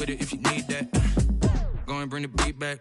with it if you need that. Go and bring the beat back.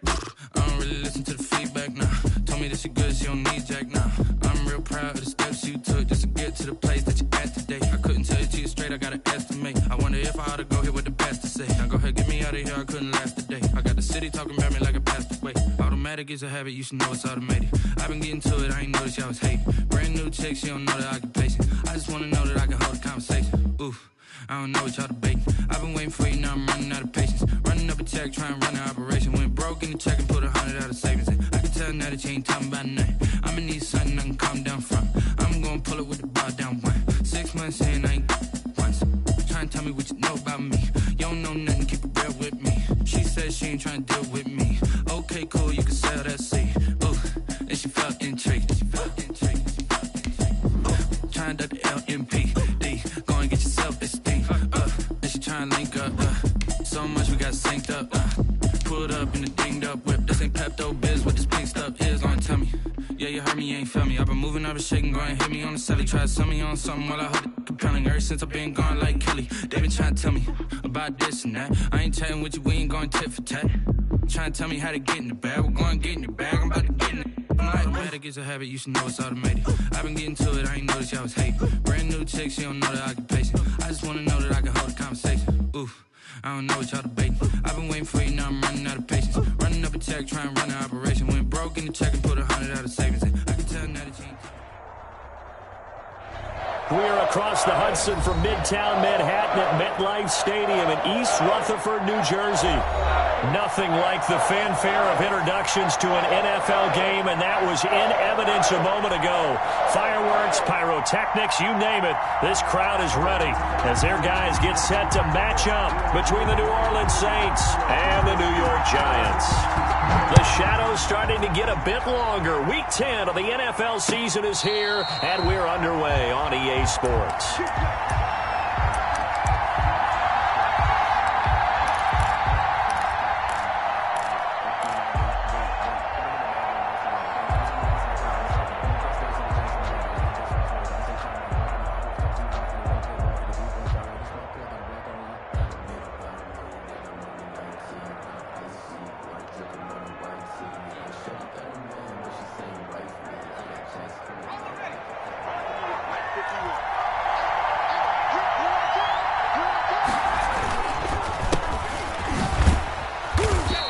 I don't really listen to the feedback, nah. Told me that she good, she don't need jack, nah. I'm real proud of the steps you took just to get to the place that you at today. I couldn't tell you to you straight, I gotta estimate. I wonder if I ought to go here with the best to say. Now go ahead, get me out of here, I couldn't last today. I got the city talking about me like I passed away. Automatic is a habit, you should know it's automated. I've been getting to it, I ain't noticed y'all was hating. Brand new chick, she don't know the occupation. I just wanna know that I can hold a conversation. Oof. I don't know what y'all debating. I've been waiting for you, now I'm running out of patience. Running up a check, trying to run an operation. Went broke in the check and put 100 out of savings in. I can tell now that you ain't talking about nothing. I'ma need something I can calm down from. I'm gonna pull it with the bar down one. 6 months in, I ain't once. Trying to tell me what you know about me. You don't know nothing, keep it real with me. She said she ain't trying to deal with me. Okay, cool, you can sell that seed. Ooh, and she felt intrigued. Trying to duck the LMPD. Go and get your self-esteem. And she trying to link up. So much we got synced up. Pulled up in the dinged up whip. This ain't Pepto-Biz, what this pink stuff is. Gonna tell me. Yeah, you heard me, you ain't felt me. I've been moving, I've been shaking, go and hit me on the celly. Try to sell me on something while I hold it compelling. Ever since I've been gone like Kelly. They been trying to tell me about this and that. I ain't chatting with you, we ain't going tit for tat. Trying to tell me how to get in the bag. We're going to get in the bag, I'm about to get in it. Automatic is a habit, you should know it's automated. I've been getting to it, I ain't noticed y'all was hating. Brand new chick, she don't know the occupation. I just wanna know that I can hold a conversation. Oof, I don't know what y'all debating. I've been waiting for you, now I'm running out of patience. Running up a check, trying to run an operation. Went broke in the check and put 100 out of savings in. I can tell now that you ain't... We are across the Hudson from Midtown Manhattan at MetLife Stadium in East Rutherford, New Jersey. Nothing like the fanfare of introductions to an NFL game, and that was in evidence a moment ago. Fireworks, pyrotechnics, you name it. This crowd is ready as their guys get set to match up between the New Orleans Saints and the New York Giants. The shadow's starting to get a bit longer. Week 10 of the NFL season is here, and we're underway on EA Sports.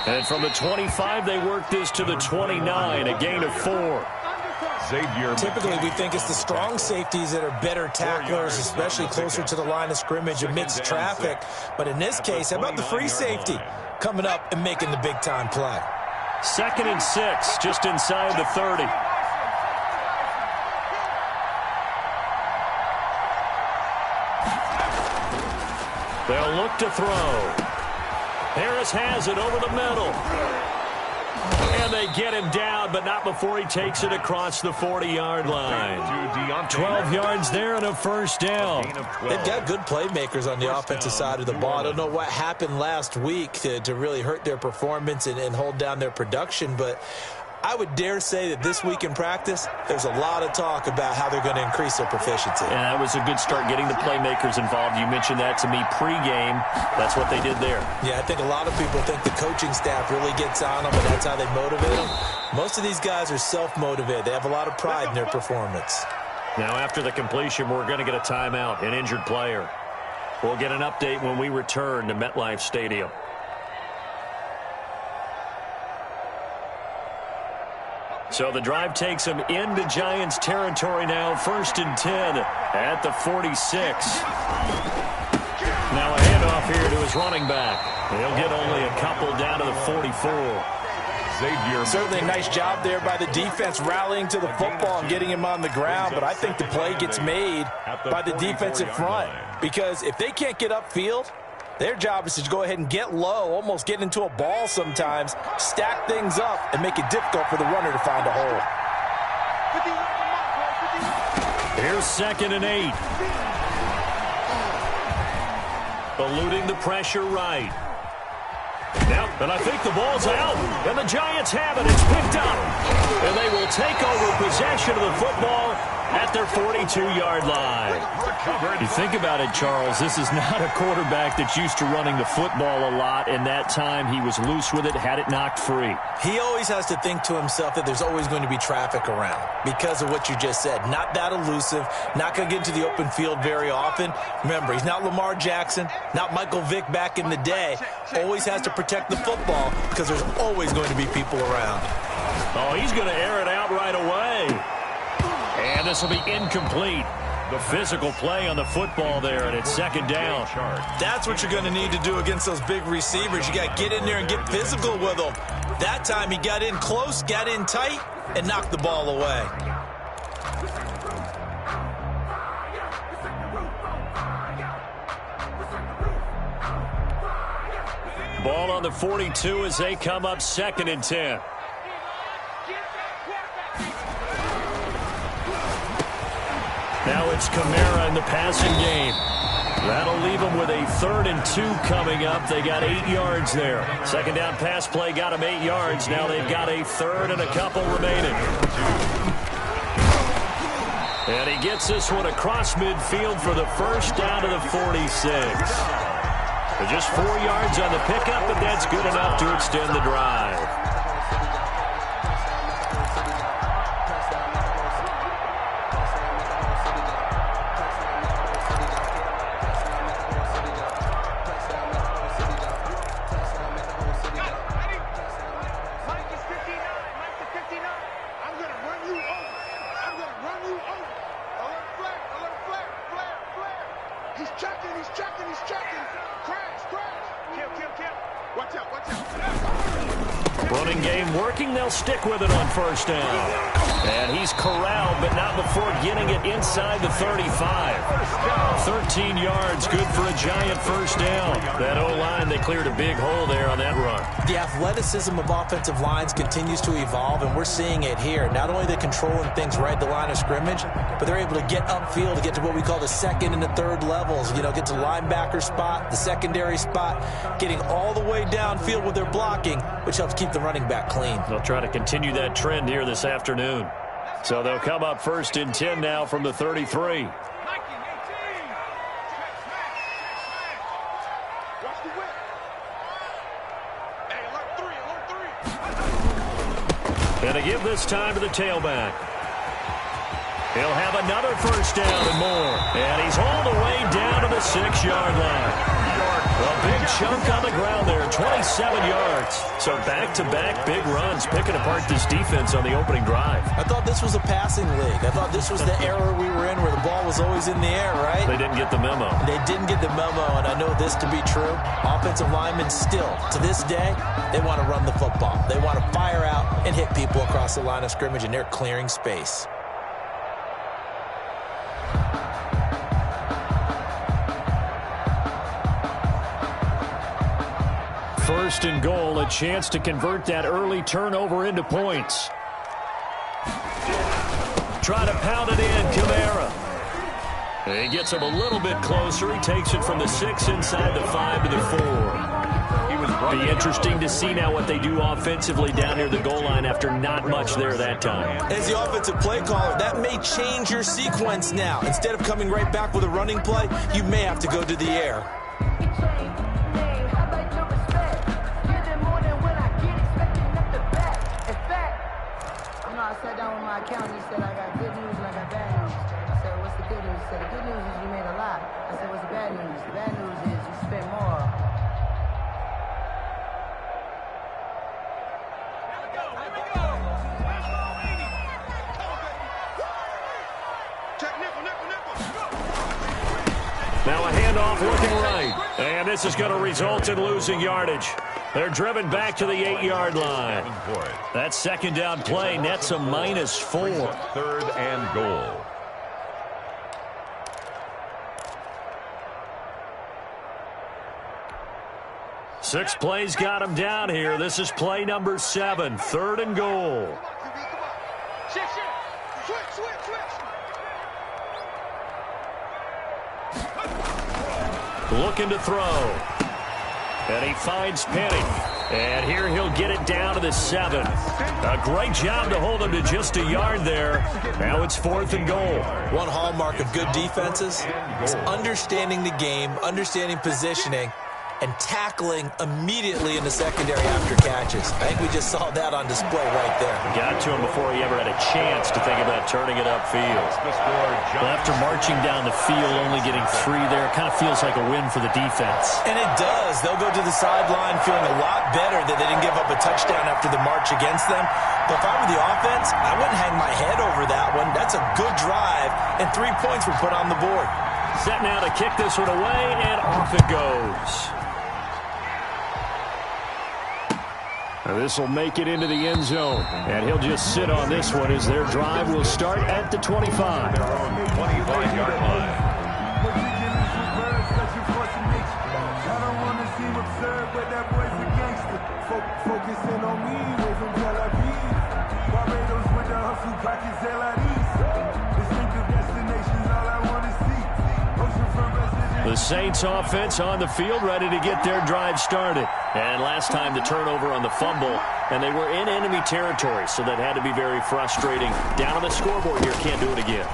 And from the 25, they work this to the 29, a gain of 4. Typically, we think it's the strong safeties that are better tacklers, especially closer to the line of scrimmage amidst traffic. But in this case, how about the free safety coming up and making the big-time play? 2nd and 6, just inside the 30. They'll look to throw. Harris has it over the middle. And they get him down, but not before he takes it across the 40-yard line. 12 yards there and a first down. They've got good playmakers on the offensive side of the ball. I don't know what happened last week to really hurt their performance and hold down their production, but I would dare say that this week in practice, there's a lot of talk about how they're going to increase their proficiency. And that was a good start getting the playmakers involved. You mentioned that to me pregame. That's what they did there. Yeah, I think a lot of people think the coaching staff really gets on them, and that's how they motivate them. Most of these guys are self-motivated. They have a lot of pride in their performance. Now, after the completion, we're going to get a timeout, an injured player. We'll get an update when we return to MetLife Stadium. So the drive takes him into Giants territory now. 1st and 10 at the 46. Now a handoff here to his running back. He'll get only a couple down to the 44. Certainly a nice job there by the defense rallying to the football and getting him on the ground, but I think the play gets made by the defensive front because if they can't get upfield, their job is to go ahead and get low, almost get into a ball sometimes, stack things up, and make it difficult for the runner to find a hole. Here's 2nd and 8. Eluding the pressure right. Now, and I think the ball's out, and the Giants have it. It's picked up, and they will take over possession of the football at their 42-yard line. You think about it, Charles, this is not a quarterback that's used to running the football a lot, and that time he was loose with it, had it knocked free. He always has to think to himself that there's always going to be traffic around because of what you just said. Not that elusive, not going to get into the open field very often. Remember, he's not Lamar Jackson, not Michael Vick back in the day. Always has to protect the football because there's always going to be people around. Oh, he's going to air it out right away. And this will be incomplete. The physical play on the football there, and it's second down. That's what you're going to need to do against those big receivers. You got to get in there and get physical with them. That time he got in close, got in tight, and knocked the ball away. Ball on the 42 as they come up second and 10. Now it's Kamara in the passing game. That'll leave them with a 3rd and 2 coming up. They got 8 yards there. Second down pass play got them 8 yards. Now they've got a 3rd and a couple remaining. And he gets this one across midfield for the first down to the 46. Just 4 yards on the pickup, but that's good enough to extend the drive. Running game working. They'll stick with it on first down. And he's corralled, but not before getting it inside the 35. 13 yards, good for a giant first down. That O-line, they cleared a big hole there on that run. The athleticism of offensive lines continues to evolve, and we're seeing it here. Not only are they controlling things right at the line of scrimmage, but they're able to get upfield to get to what we call the second and the third levels. You know, get to the linebacker spot, the secondary spot, getting all the way downfield with their blocking, which helps keep the running back clean. They'll try to continue that trend here this afternoon. So they'll come up 1st and 10 now from the 33. And to give this time to the tailback. He'll have another first down and more. And he's all the way down to the 6-yard line. A big chunk on the ground there, 27 yards. So back-to-back big runs, picking apart this defense on the opening drive. I thought this was a passing league. I thought this was the era we were in where the ball was always in the air, right? They didn't get the memo. They didn't get the memo, and I know this to be true. Offensive linemen still, to this day, they want to run the football. They want to fire out and hit people across the line of scrimmage, and they're clearing space. First and goal, a chance to convert that early turnover into points. Try to pound it in, Kamara. He gets him a little bit closer. He takes it from the 6 inside the 5 to the 4. Be interesting to see now what they do offensively down near the goal line after not much there that time. As the offensive play caller, that may change your sequence now. Instead of coming right back with a running play, you may have to go to the air. I sat down with my accountant. He said, I got good news and I got bad news. I said, what's the good news? He said, the good news is you made a lot. I said, what's the bad news? The bad news is you spent more. Now a handoff looking right. And this is going to result in losing yardage. They're driven back to the 8-yard line. That second down play nets a -4. 3rd and goal. Six plays got him down here. This is play number 7. 3rd and goal. Looking to throw. And he finds Penny. And here he'll get it down to the 7. A great job to hold him to just a yard there. Now it's 4th and goal. One hallmark of good defenses is understanding the game, understanding positioning, and tackling immediately in the secondary after catches. I think we just saw that on display right there. Got to him before he ever had a chance to think about turning it upfield. Well, after marching down the field, only getting 3 there, it kind of feels like a win for the defense. And it does. They'll go to the sideline feeling a lot better that they didn't give up a touchdown after the march against them. But if I were the offense, I wouldn't hang my head over that one. That's a good drive, and 3 points were put on the board. Set now to kick this one away, and off it goes. This will make it into the end zone, and he'll just sit on this one as their drive will start at the 25. 25-yard line. Focusing on me, way from Tel Aviv. Barbados with the hustle, pockets distinctive destinations, all I want to see. Ocean from residence. The Saints offense on the field, ready to get their drive started. And last time the turnover on the fumble, and they were in enemy territory, so that had to be very frustrating. Down on the scoreboard here, can't do it again.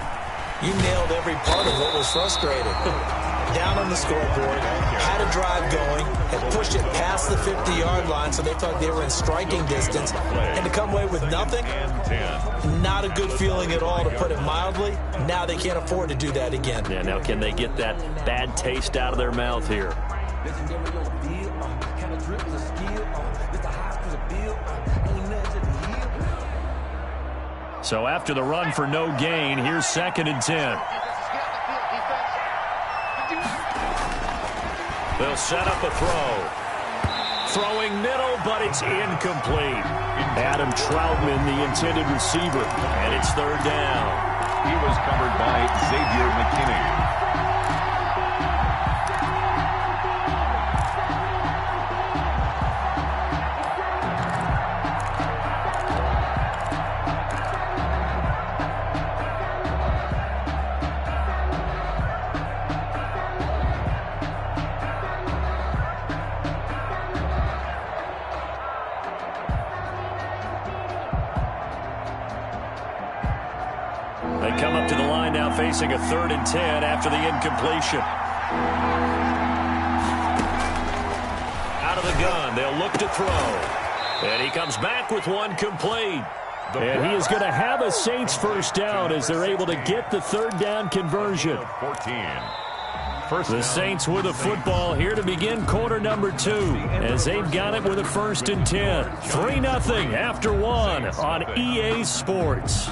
You nailed every part of what was frustrating. Down on the scoreboard, had a drive going, had pushed it past the 50-yard line, so they thought they were in striking distance, and to come away with nothing, not a good feeling at all, to put it mildly. Now they can't afford to do that again. Yeah, now can they get that bad taste out of their mouth here? So after the run for no gain, here's 2nd and 10. They'll set up a throw. Throwing middle, but it's incomplete. Adam Troutman, the intended receiver, and it's 3rd down. He was covered by Xavier McKinney. They come up to the line now facing a 3rd and 10 after the incompletion. Out of the gun, they'll look to throw. And he comes back with one complete. And he is going to have a Saints 1st down as they're able to get the 3rd down conversion. 14. The Saints with a football here to begin quarter number 2 as they've got it with a 1st and 10. 3-0 after 1 on EA Sports.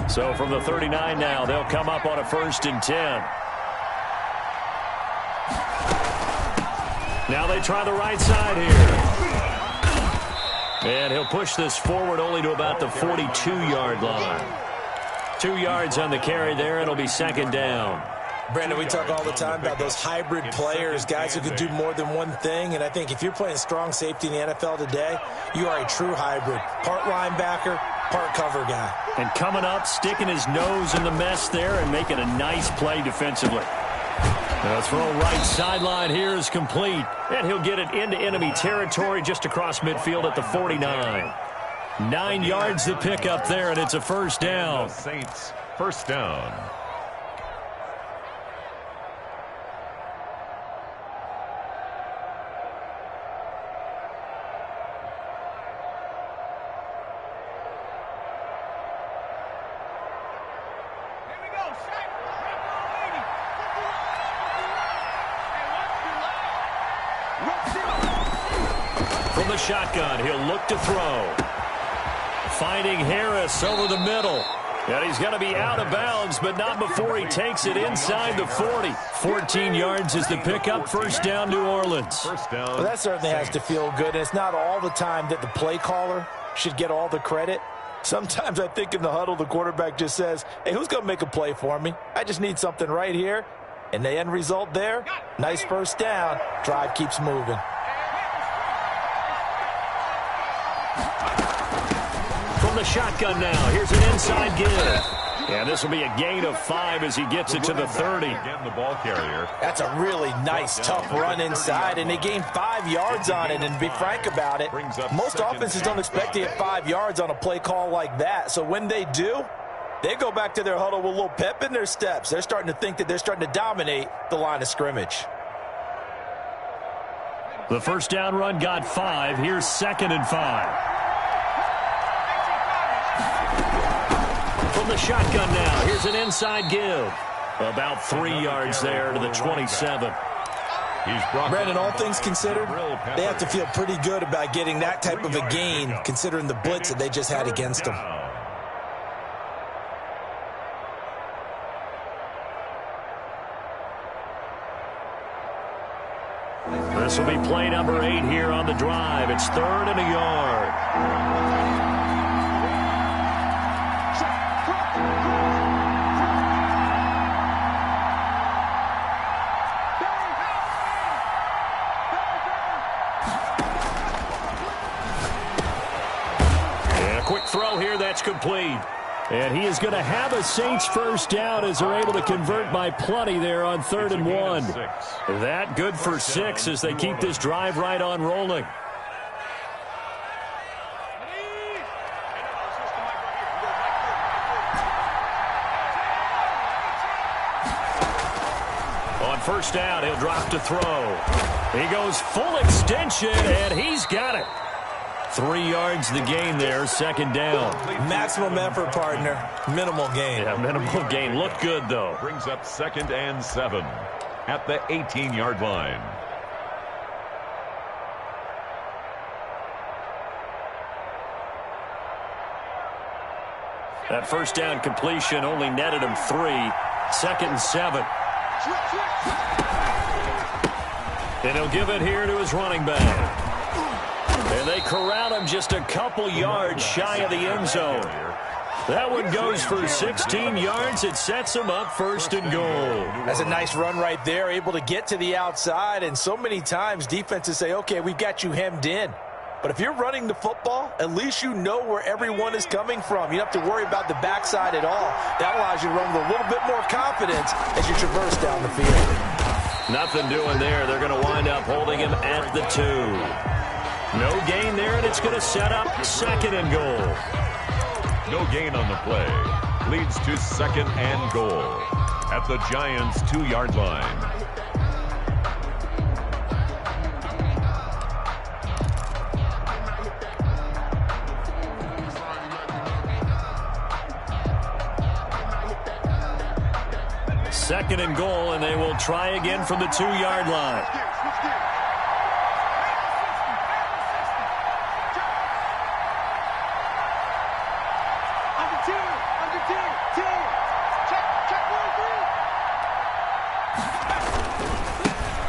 So from the 39 now, they'll come up on a 1st and 10. Now they try the right side here. And he'll push this forward only to about the 42-yard line. 2 yards on the carry there. It'll be 2nd down. Brandon, we talk all the time about those hybrid players, guys who can do more than one thing. And I think if you're playing strong safety in the NFL today, you are a true hybrid. Part linebacker, part cover guy. And coming up, sticking his nose in the mess there and making a nice play defensively. The throw right sideline here is complete. And he'll get it into enemy territory just across midfield at the 49. 9 yards to pick up there, and it's a 1st down. Saints 1st down. From the shotgun, he'll look to throw. Finding Harris over the middle. And he's going to be out of bounds, but not before he takes it inside the 40. 14 yards is the pickup. 1st down, New Orleans. 1st down. Well, that certainly has to feel good. It's not all the time that the play caller should get all the credit. Sometimes I think in the huddle, the quarterback just says, hey, who's going to make a play for me? I just need something right here. And the end result there, nice 1st down. Drive keeps moving. From the shotgun now, here's an inside give. And this will be a gain of 5 as he gets it to the 30. Again, the ball carrier. That's a really nice, tough run inside, and they gained 5 yards on it. And to be frank about it, most offenses don't expect to get 5 yards on a play call like that. So when they do, they go back to their huddle with a little pep in their steps. They're starting to think that they're starting to dominate the line of scrimmage. The first down run got 5. Here's 2nd and 5. From the shotgun now, here's an inside give. About 3 yards there to the 27. Brandon, all things considered, they have to feel pretty good about getting that type of a gain, considering the blitz that they just had against them. This will be play number 8 here on the drive. It's 3rd and a yard. Quick throw here, that's complete. And he is going to have a Saints first down as they're able to convert by plenty there on 3rd and 1. That good for 6 as they keep this drive right on rolling. On first down, he'll drop to throw. He goes full extension, and he's got it. 3 yards the gain there, 2nd down. Maximum effort, partner. Minimal gain. Yeah, minimal gain. Looked good, though. Brings up 2nd and 7 at the 18-yard line. That first down completion only netted him 3. 2nd and 7. And he'll give it here to his running back. And they corral him just a couple yards shy of the end zone. That one goes for 16 yards. It sets him up 1st and goal. That's a nice run right there, able to get to the outside. And so many times defenses say, okay, we've got you hemmed in. But if you're running the football, at least you know where everyone is coming from. You don't have to worry about the backside at all. That allows you to run with a little bit more confidence as you traverse down the field. Nothing doing there. They're going to wind up holding him at the 2. No gain there, and it's going to set up 2nd and goal. No gain on the play. Leads to 2nd and goal at the Giants' 2-yard line. Second and goal, and they will try again from the 2-yard line.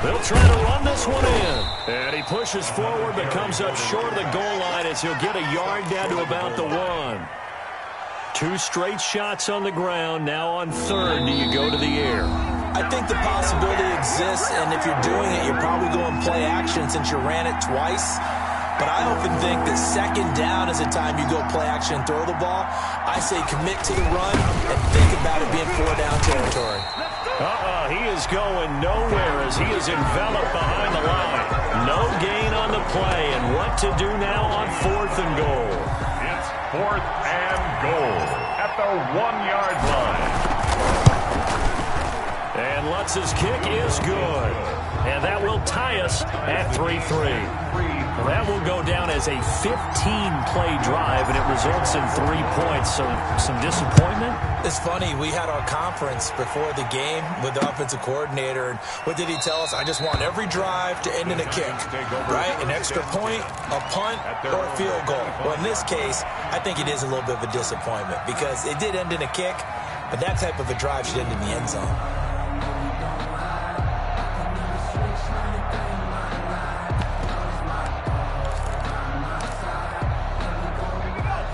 They'll try to run this one in. And he pushes forward but comes up short of the goal line as he'll get a yard down to about the 1. 2 straight shots on the ground. Now on 3rd, do you go to the air? I think the possibility exists, and if you're doing it, you're probably going play action since you ran it twice. But I often think that 2nd down is the time you go play action and throw the ball. I say commit to the run and think about it being 4-down territory. He is going nowhere as he is enveloped behind the line. No gain on the play, and what to do now on 4th and goal. It's 4th and goal at the 1-yard line. And Lutz's kick is good. And that will tie us at 3-3. That will go down as a 15-play drive, and it results in 3 points. So some disappointment? It's funny. We had our conference before the game with the offensive coordinator. And what did he tell us? I just want every drive to end in a kick, right? An extra point, a punt, or a field goal. Well, in this case, I think it is a little bit of a disappointment because it did end in a kick, but that type of a drive should end in the end zone.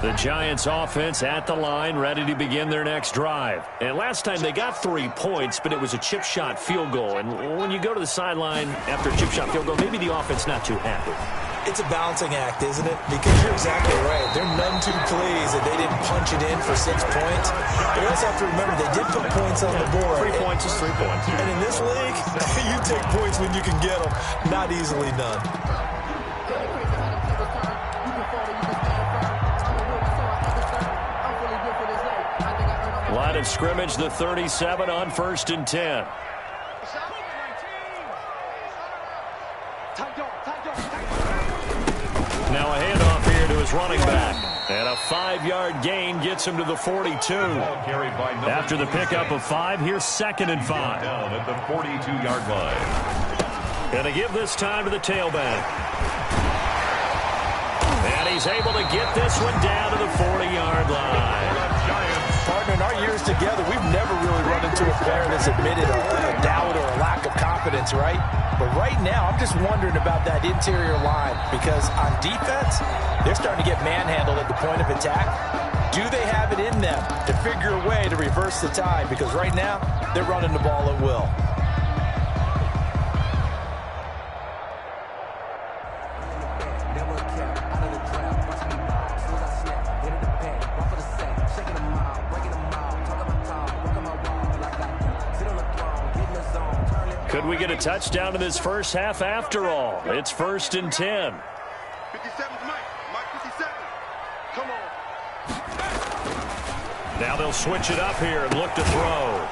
The Giants offense at the line, ready to begin their next drive. And last time they got 3 points, but it was a chip shot field goal. And when you go to the sideline after a chip shot field goal, maybe the offense not too happy. It's a balancing act, isn't it? Because you're exactly right. They're none too pleased that they didn't punch it in for 6 points. They also have to remember they did put points on the board. 3 points is 3 points. And in this league, you take points when you can get them. Not easily done. Line of scrimmage, the 37 on 1st and 10. Now a handoff here to his running back. And a 5-yard gain gets him to the 42. After the pickup of 5, here's 2nd and 5. Down at the 42-yard line. Going to give this time to the tailback. And he's able to get this one down to the 40-yard line. Partner, in our years together, we've never really run into a player that's admitted a doubt or a lack of confidence, right? But right now, I'm just wondering about that interior line because on defense, they're starting to get manhandled at the point of attack. Do they have it in them to figure a way to reverse the tide? Because right now, they're running the ball at will. Could we get a touchdown in this first half after all? It's 1st and 10. 57's Mike 57. Come on. Now they'll switch it up here and look to throw.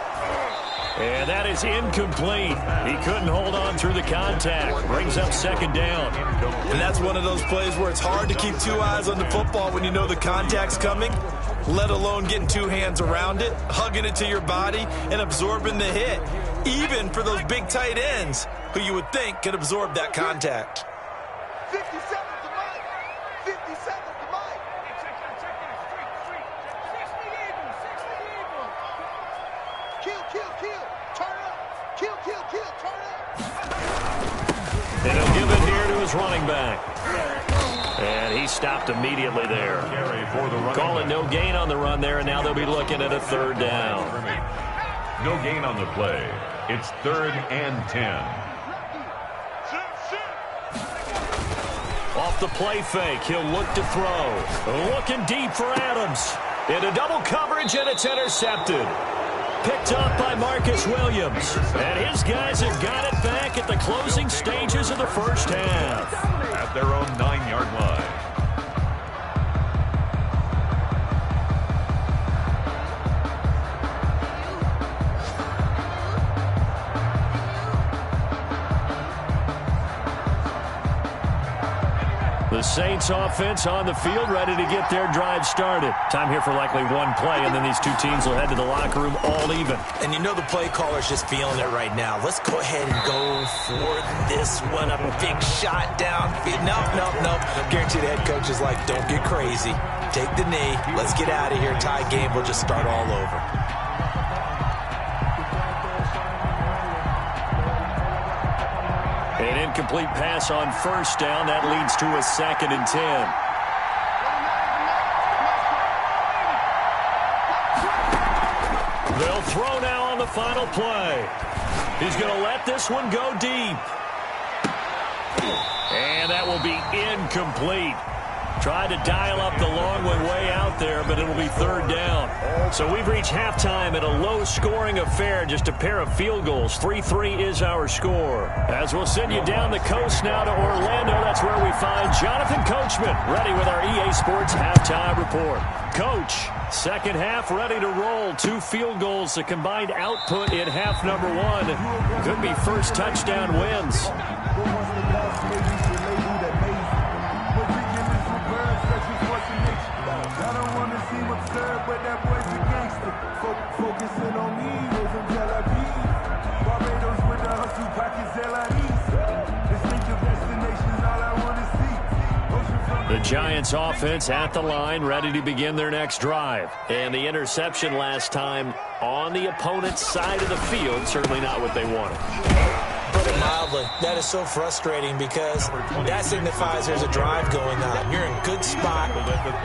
And that is incomplete. He couldn't hold on through the contact. Brings up 2nd down. And that's one of those plays where it's hard to keep 2 eyes on the football when you know the contact's coming, let alone getting 2 hands around it, hugging it to your body, and absorbing the hit. Even for those big tight ends who you would think could absorb that contact. 57 to Mike. 57 to Mike. Kill. Turn up. Kill. Turn up. And he'll give it here to his running back. And he stopped immediately there. Calling no gain on the run there, and now they'll be looking at a 3rd down. No gain on the play. It's 3rd and 10. Off the play fake, he'll look to throw. Looking deep for Adams. Into double coverage, and it's intercepted. Picked up by Marcus Williams. And his guys have got it back at the closing stages of the first half. At their own 9-yard line. The Saints offense on the field, ready to get their drive started. Time here for likely one play, and then these two teams will head to the locker room all even. And you know the play caller's just feeling it right now. Let's go ahead and go for this one. A big shot downfield. Nope. Guarantee the head coach is like, don't get crazy. Take the knee. Let's get out of here. Tie game. We'll just start all over. An incomplete pass on 1st down. That leads to a 2nd and 10. They'll throw now on the final play. He's going to let this one go deep. And that will be incomplete. Tried to dial up the long way out there, but it'll be 3rd down. So we've reached halftime at a low-scoring affair, just a pair of field goals. 3-3 is our score. As we'll send you down the coast now to Orlando, that's where we find Jonathan Coachman, ready with our EA Sports Halftime Report. Coach, second half ready to roll. 2 field goals, the combined output in half number 1. Could be first touchdown wins. I don't want to seem absurd, but that boy's a gangster. Focusing on me, we're from Tel Aviv. Barbados with the hustle, pockets LIDs. Distinctive destinations, all I want to see. The Giants offense at the line, ready to begin their next drive. And the interception last time on the opponent's side of the field, certainly not what they wanted. Put it mildly, that is so frustrating because that signifies there's a drive going on. You're in good spot,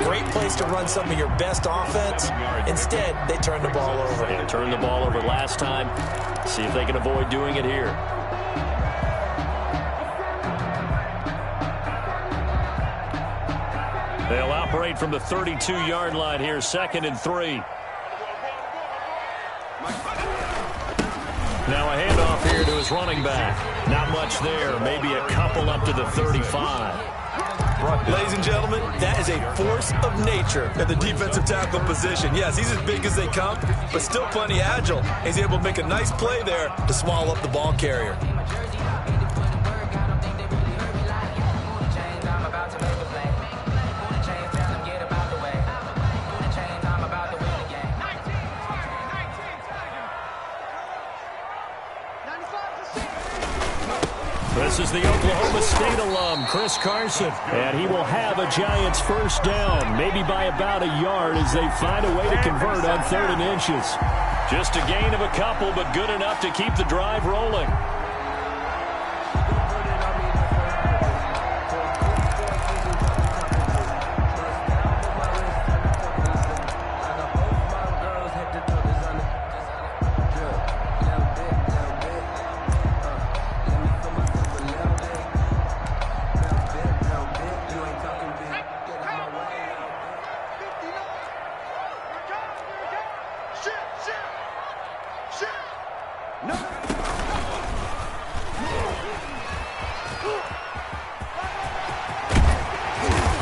great place to run some of your best offense. Instead, they turn the ball over. They turned the ball over last time. See if they can avoid doing it here. They'll operate from the 32-yard line here, 2nd and 3. Now a handoff here to his running back. Not much there, maybe a couple up to the 35. Ladies and gentlemen, that is a force of nature at the defensive tackle position. Yes, he's as big as they come, but still plenty agile. He's able to make a nice play there to swallow up the ball carrier. This is the Oklahoma State alum, Chris Carson, and he will have a Giants first down, maybe by about a yard as they find a way to convert on 3rd and inches. Just a gain of a couple, but good enough to keep the drive rolling.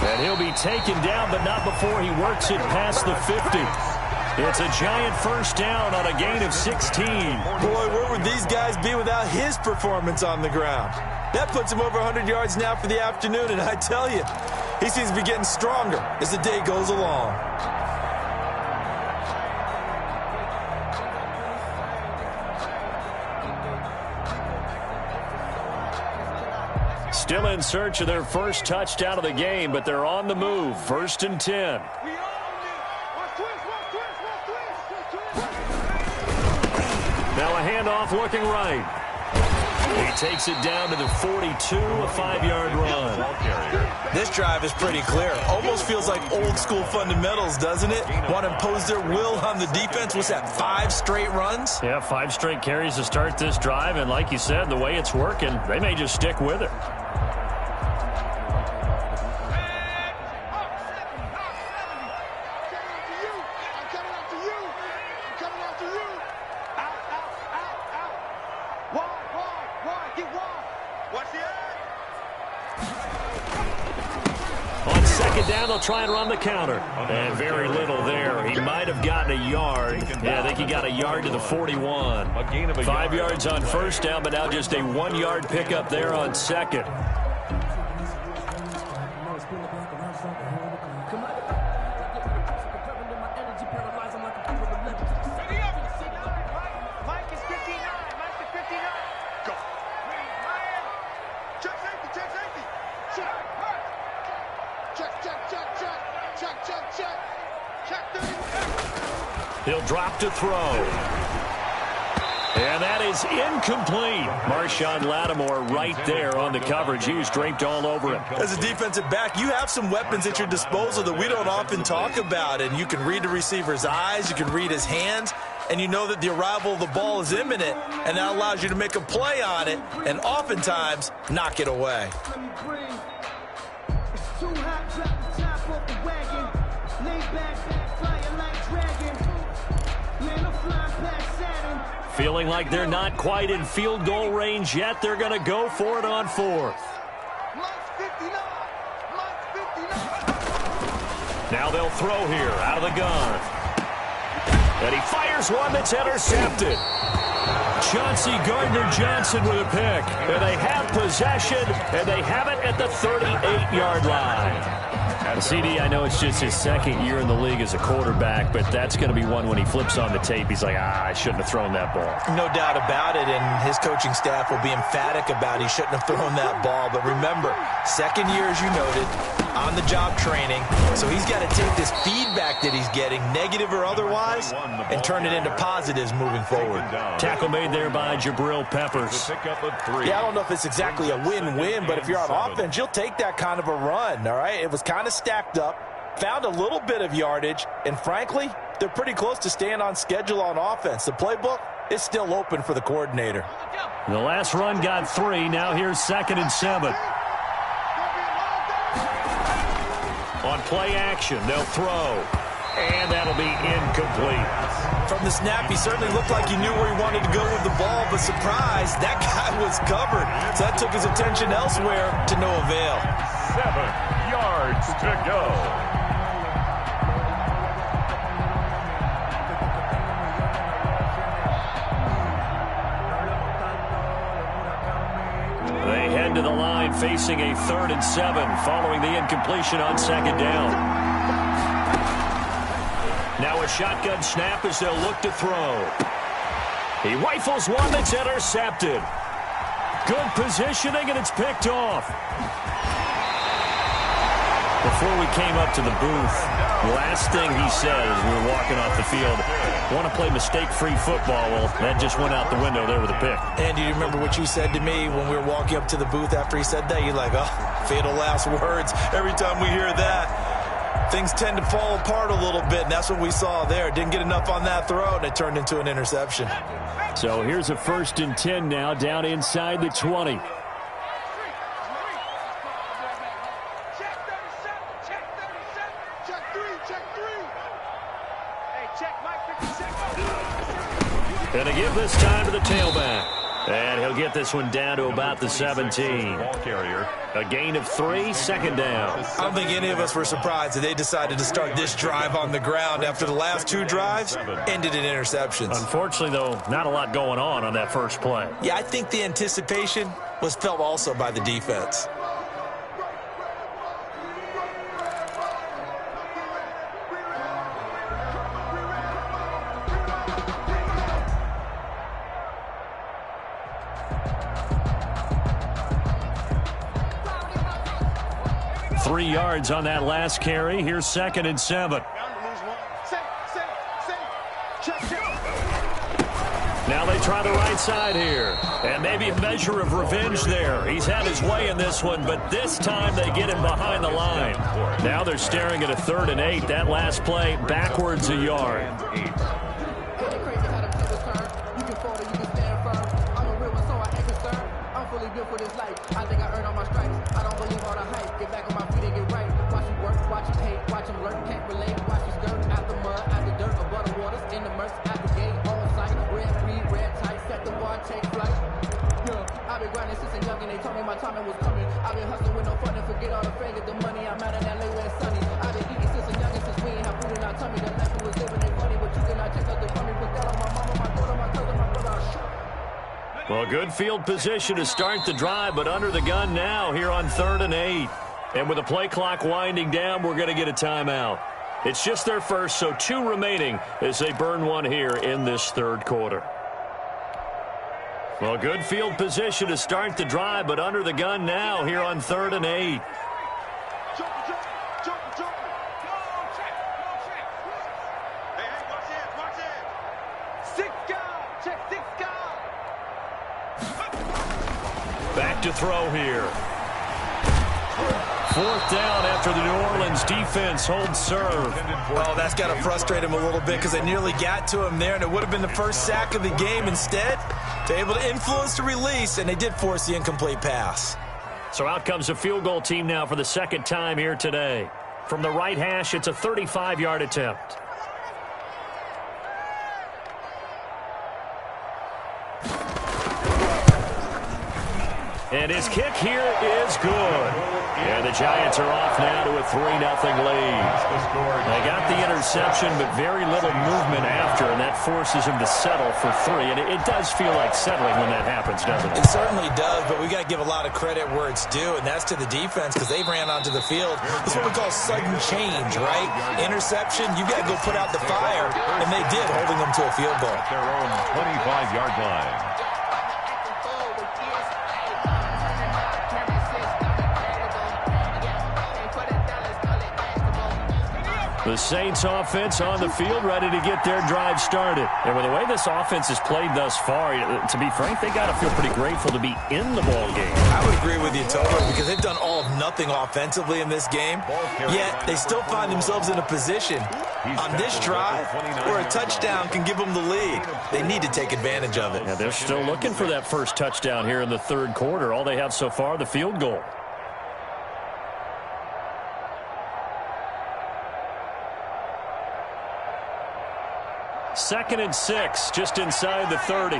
And he'll be taken down, but not before he works it past the 50. It's a Giant first down on a gain of 16. Boy, where would these guys be without his performance on the ground? That puts him over 100 yards now for the afternoon, and I tell you, he seems to be getting stronger as the day goes along. Still in search of their first touchdown of the game, but they're on the move. 1st and 10. Now a handoff looking right. He takes it down to the 42, a 5-yard run. This drive is pretty clear. Almost feels like old school fundamentals, doesn't it? Want to impose their will on the defense. What's that, 5 straight runs? Yeah, 5 straight carries to start this drive, and like you said, the way it's working, they may just stick with it. On 2nd down, they'll try and run the counter. And very little there. He might have gotten a yard. Yeah, I think he got a yard to the 41. 5 yards on 1st down, but now just a 1-yard pickup there on 2nd. He'll drop to throw. And that is incomplete. Marshawn Lattimore right there on the coverage. He was draped all over him. As a defensive back, you have some weapons at your disposal that we don't often talk about. And you can read the receiver's eyes. You can read his hands. And you know that the arrival of the ball is imminent. And that allows you to make a play on it. And oftentimes, knock it away. Feeling like they're not quite in field goal range yet. They're going to go for it on 4th. Now they'll throw here out of the gun. And he fires one that's intercepted. Chauncey Gardner-Johnson with a pick. And they have possession, and they have it at the 38-yard line. CD, I know it's just his 2nd year in the league as a quarterback, but that's going to be one when he flips on the tape. He's like, I shouldn't have thrown that ball. No doubt about it, and his coaching staff will be emphatic about he shouldn't have thrown that ball. But remember, 2nd year, as you noted, on-the-job training, so he's got to take this feedback that he's getting, negative or otherwise, and turn it into positives moving forward. Tackle made there by Jabril Peppers. Yeah, I don't know if it's exactly a win-win, but if you're on offense, you'll take that kind of a run, all right? It was kind of stacked up, found a little bit of yardage, and frankly, they're pretty close to staying on schedule on offense. The playbook is still open for the coordinator. The last run got 3. Now here's 2nd and 7. On play action, they'll throw. And that'll be incomplete. From the snap, he certainly looked like he knew where he wanted to go with the ball, but surprise, that guy was covered. So that took his attention elsewhere to no avail. 7 yards to go. They head to the line facing a 3rd and 7 following the incompletion on 2nd down. Now a shotgun snap as they'll look to throw. He rifles one that's intercepted. Good positioning, and it's picked off. Before we came up to the booth, the last thing he said as we were walking off the field, want to play mistake-free football. Well, that just went out the window there with a pick. And do you remember what you said to me when we were walking up to the booth after he said that? You're like, oh, fatal last words. Every time we hear that, things tend to fall apart a little bit, and that's what we saw there. Didn't get enough on that throw, and it turned into an interception. So here's a 1st and 10 now, down inside the 20. Gonna give this time to the tailback. And he'll get this one down to about the 17. A gain of 3, 2nd down. I don't think any of us were surprised that they decided to start this drive on the ground after the last 2 drives ended in interceptions. Unfortunately, though, not a lot going on that first play. Yeah, I think the anticipation was felt also by the defense. Three yards on that last carry. Here's 2nd and 7. Now they try the right side here. And maybe a measure of revenge there. He's had his way in this one, but this time they get him behind the line. Now they're staring at a 3rd and 8. That last play, backwards a yard. Well, good field position to start the drive, but under the gun now here on 3rd and 8. And with the play clock winding down, we're going to get a timeout. It's just their first, so 2 remaining as they burn one here in this 3rd quarter. Well, good field position to start the drive, but under the gun now here on 3rd and 8. Back to throw here. 4th down after the New Orleans defense holds serve. Well, that's got to frustrate him a little bit because they nearly got to him there, and it would have been the first sack of the game. Instead, they're able to influence the release, and they did force the incomplete pass. So out comes a field goal team now for the 2nd time here today. From the right hash, it's a 35-yard attempt. And his kick here is good. And the Giants are off now to a 3-0 lead. They got the interception, but very little movement after, and that forces him to settle for 3. And it does feel like settling when that happens, doesn't it? It certainly does, but we got to give a lot of credit where it's due, and that's to the defense because they ran onto the field. That's what we call sudden change, right? Interception, you got to go put out the fire, and they did, holding them to a field goal. Their own 25-yard line. The Saints offense on the field, ready to get their drive started. And with the way this offense has played thus far, to be frank, they got to feel pretty grateful to be in the ball game. I would agree with you totally because they've done all of nothing offensively in this game, yet they still find themselves in a position on this drive where a touchdown can give them the lead. They need to take advantage of it. Yeah, they're still looking for that first touchdown here in the 3rd quarter. All they have so far, the field goal. 2nd and 6, just inside the 30.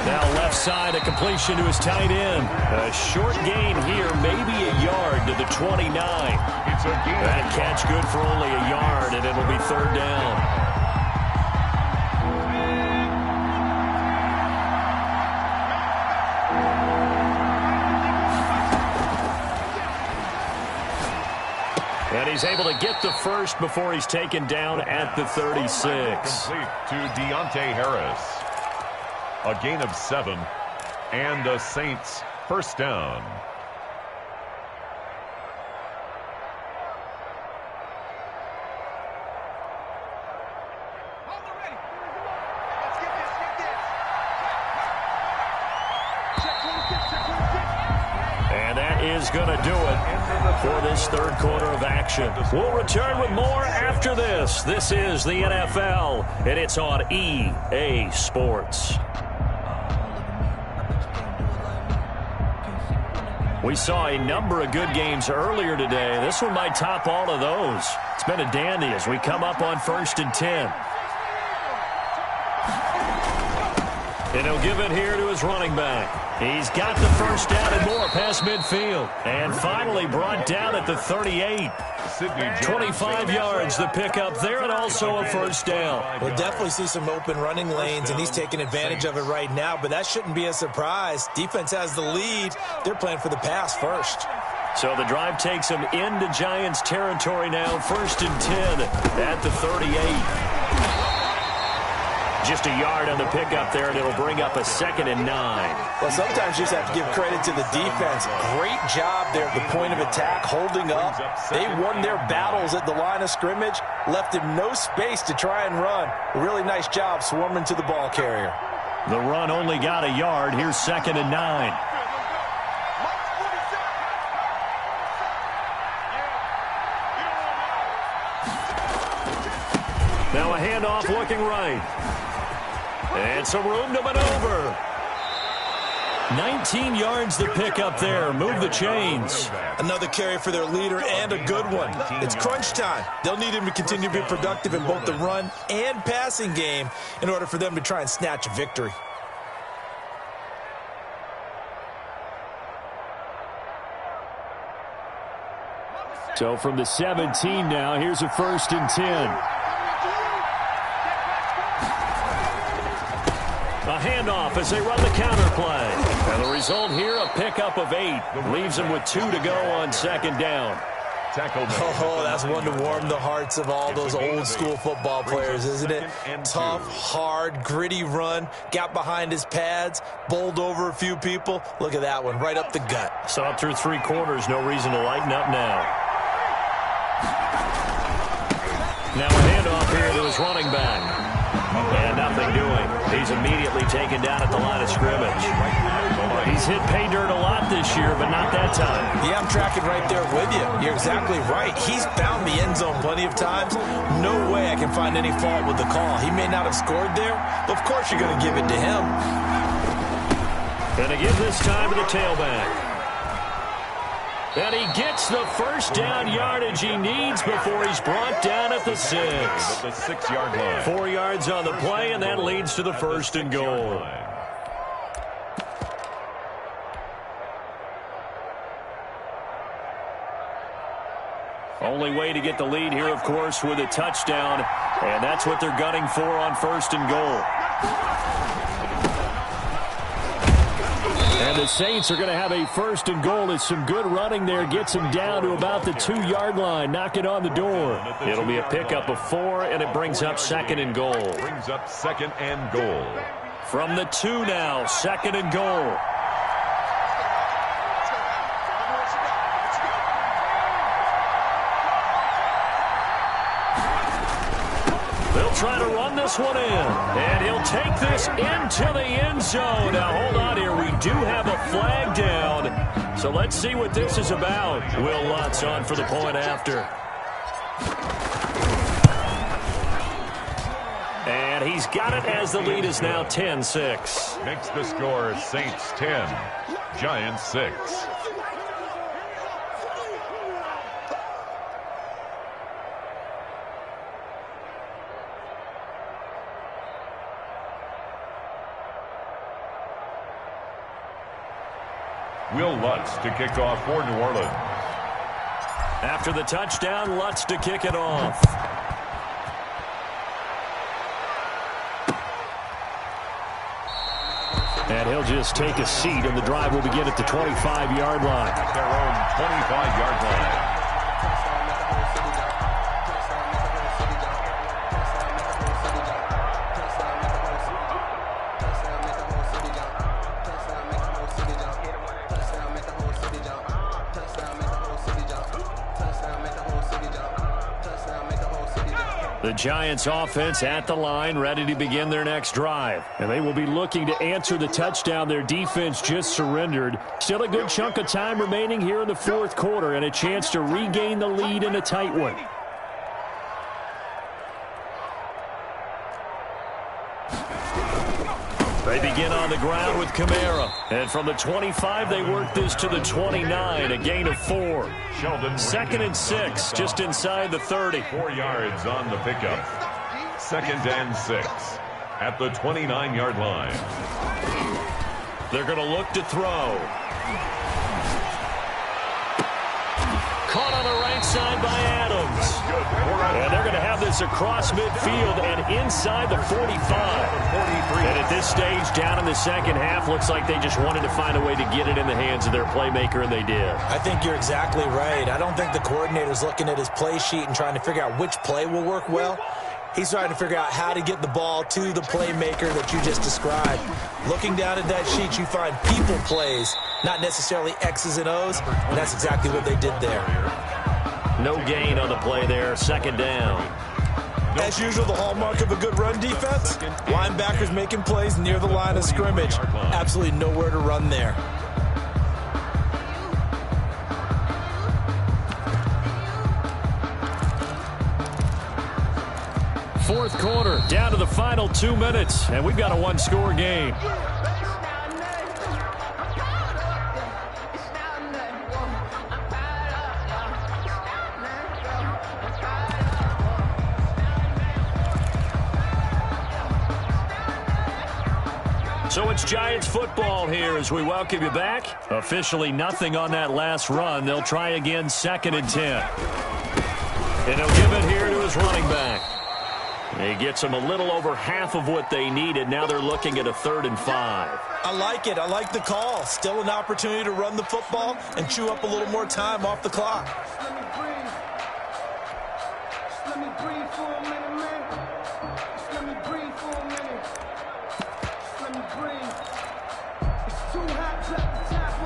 Now left side, a completion to his tight end. A short gain here, maybe a yard to the 29. That catch good for only a yard, and it'll be 3rd down. And he's able to get the first before he's taken down at the 36. Complete to Deontay Harris. A gain of 7, and a Saints first down. And that is going to do it for this 3rd quarter of action. We'll return with more after this. This is the NFL, and it's on EA Sports. We saw a number of good games earlier today. This one might top all of those. It's been a dandy as we come up on 1st and 10. And he'll give it here to his running back. He's got the first down and more past midfield. And finally brought down at the 38. 25 yards the pickup there, and also a first down. We'll definitely see some open running lanes, and he's taking advantage of it right now, but that shouldn't be a surprise. Defense has the lead. They're playing for the pass first. So the drive takes him into Giants territory now. 1st and 10 at the 38. Just a yard on the pickup there, and it'll bring up a 2nd and 9. Well, sometimes you just have to give credit to the defense. Great job there at the point of attack, holding up. They won their battles at the line of scrimmage, left him no space to try and run. A really nice job swarming to the ball carrier. The run only got a yard. Here's 2nd and 9. Now a handoff looking right. And some room to maneuver. 19 yards the pick up there. Move the chains. Another carry for their leader, and a good one. It's crunch time. They'll need him to continue to be productive in both the run and passing game in order for them to try and snatch a victory. So from the 17 now, here's a 1st and 10. A handoff as they run the counter play. And the result here, a pickup of 8. Leaves them with 2 to go on 2nd down. Oh, that's one to warm the hearts of all those old-school football players, isn't it? Tough, hard, gritty run. Got behind his pads, bowled over a few people. Look at that one, right up the gut. Saw it through 3 quarters. No reason to lighten up now. Now a handoff here to his running back. And nothing doing. He's immediately taken down at the line of scrimmage. He's hit pay dirt a lot this year, but not that time. Yeah, I'm tracking right there with you. You're exactly right. He's found the end zone plenty of times. No way I can find any fault with the call. He may not have scored there, but of course you're going to give it to him. And again this time to the tailback. And he gets the first down yardage he needs before he's brought down at the 6. At the 6-yard line. 4 yards on the play, and that leads to the 1st and goal. Only way to get the lead here, of course, with a touchdown, and that's what they're gunning for on 1st and goal. And the Saints are going to have a 1st and goal. As some good running there gets him down to about the 2-yard line. Knock it on the door. It'll be a pickup of 4, and it brings up 2nd and goal. Brings up 2nd and goal. From the 2 now, 2nd and goal. They'll try to run this one in, and he'll take this into the end zone. Now, hold on here. We do have a flag down, so let's see what this is about. Will Lutz on for the point after. And he's got it as the lead is now 10-6. Makes the score Saints 10, Giants 6. Will Lutz to kick off for New Orleans. After the touchdown, Lutz to kick it off. And he'll just take a seat, and the drive will begin at the 25-yard line. At their own 25-yard line. The Giants offense at the line, ready to begin their next drive. And they will be looking to answer the touchdown their defense just surrendered. Still a good chunk of time remaining here in the fourth quarter and a chance to regain the lead in a tight one. They begin on the ground with Kamara. And from the 25, they work this to the 29, a gain of 4. Second and 6, just inside the 30. 4 yards on the pickup. Second and 6 at the 29-yard line. They're going to look to throw. Caught on the right side by Adams. And they're going to have this across midfield and inside the 45. And at this stage, down in the second half, looks like they just wanted to find a way to get it in the hands of their playmaker, and they did. I think you're exactly right. I don't think the coordinator's looking at his play sheet and trying to figure out which play will work well. He's trying to figure out how to get the ball to the playmaker that you just described. Looking down at that sheet, you find people plays, not necessarily X's and O's, and that's exactly what they did there. No gain on the play there, second down. As usual, the hallmark of a good run defense, linebackers making plays near the line of scrimmage. Absolutely nowhere to run there. Fourth quarter, down to the final 2 minutes, and we've got a one-score game. So it's Giants football here as we welcome you back. Officially nothing on that last run. They'll try again second and 10. And he'll give it here to his running back. He gets them a little over half of what they needed. Now they're looking at a 3rd and 5. I like it. I like the call. Still an opportunity to run the football and chew up a little more time off the clock.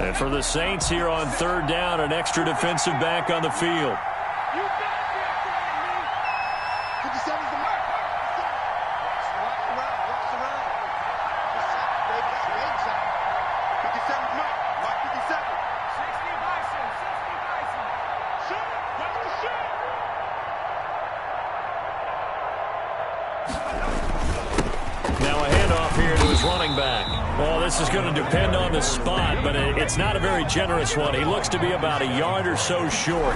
And for the Saints here on 3rd down, an extra defensive back on the field. Now a handoff here to his running back. Well, this is going to depend on the spot, but it's not a very generous one. He looks to be about a yard or so short.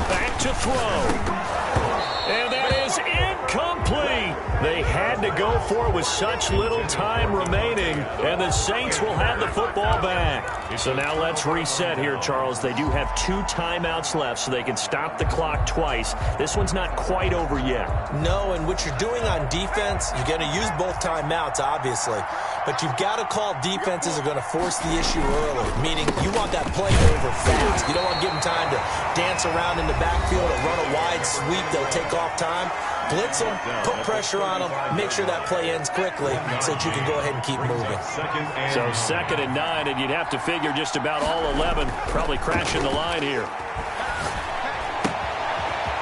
Back to throw. And that is incomplete. They had to go for it with such little time remaining, and the Saints will have the football back. So now let's reset here, Charles. They do have 2 timeouts left, so they can stop the clock twice. This one's not quite over yet. No, and what you're doing on defense, you're going to use both timeouts, obviously. But you've got to call defenses are going to force the issue early, meaning you want that play over fast. You don't want to give them time to dance around in the backfield or run a wide sweep that'll take off time. Blitz them, put pressure on them, make sure that play ends quickly so that you can go ahead and keep moving. So 2nd and 9, and you'd have to figure just about all 11 probably crashing the line here.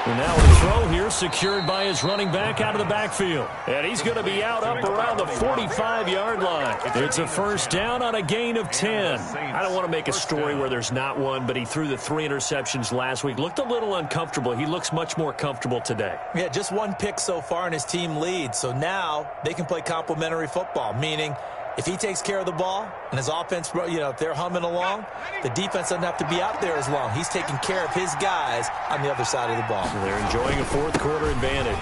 And now a throw here secured by his running back out of the backfield. And he's going to be out up around the 45-yard line. It's a first down on a gain of 10. I don't want to make a story where there's not one, but he threw the 3 interceptions last week. Looked a little uncomfortable. He looks much more comfortable today. Yeah, just 1 pick so far, and his team leads. So now they can play complementary football, meaning If he takes care of the ball and his offense, if they're humming along, the defense doesn't have to be out there as long. He's taking care of his guys on the other side of the ball. So they're enjoying a fourth quarter advantage.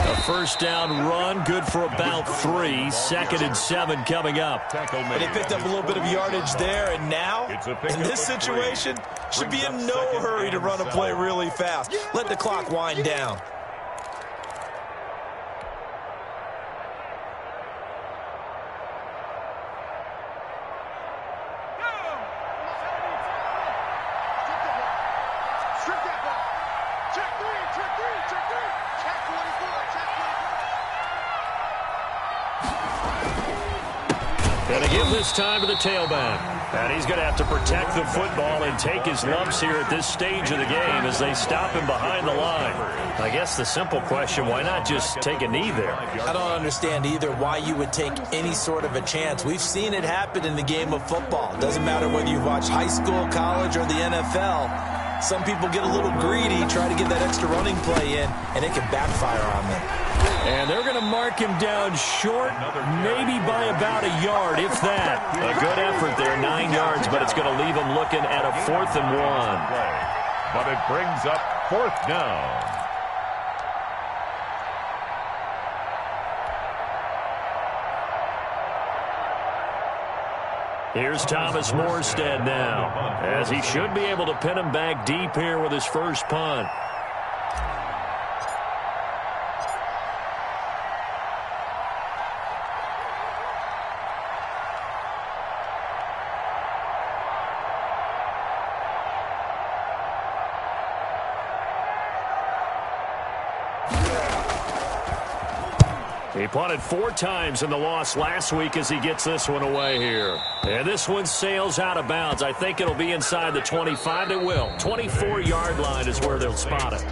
A first down run, good for about 3. 2nd and 7 coming up. But they picked up a little bit of yardage there, and now, in this situation, should be in no hurry to run a play really fast. Let the clock wind down. Going to give this time to the tailback. And he's going to have to protect the football and take his lumps here at this stage of the game as they stop him behind the line. I guess the simple question, why not just take a knee there? I don't understand either why you would take any sort of a chance. We've seen it happen in the game of football. It doesn't matter whether you watch high school, college, or the NFL. Some people get a little greedy, try to get that extra running play in, and it can backfire on them. And they're going to mark him down short, maybe by about a yard, if that. A good effort there, 9 yards, but it's going to leave him looking at a 4th and 1. But it brings up 4th down. Here's Thomas Morstead now, as he should be able to pin him back deep here with his first punt. He punted 4 times in the loss last week as he gets this one away here. And this one sails out of bounds. I think it'll be inside the 25. It will. 24-yard line is where they'll spot it.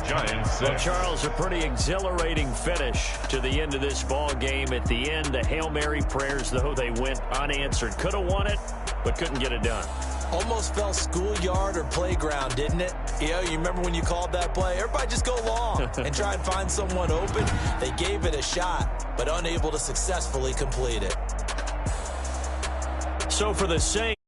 Giants. Well, Charles, a pretty exhilarating finish to the end of this ball game. At the end, the Hail Mary prayers, though, they went unanswered. Could have won it, but couldn't get it done. Almost felt schoolyard or playground, didn't it? You remember when you called that play? Everybody just go long and try and find someone open. They gave it a shot, but unable to successfully complete it. So for the Saints,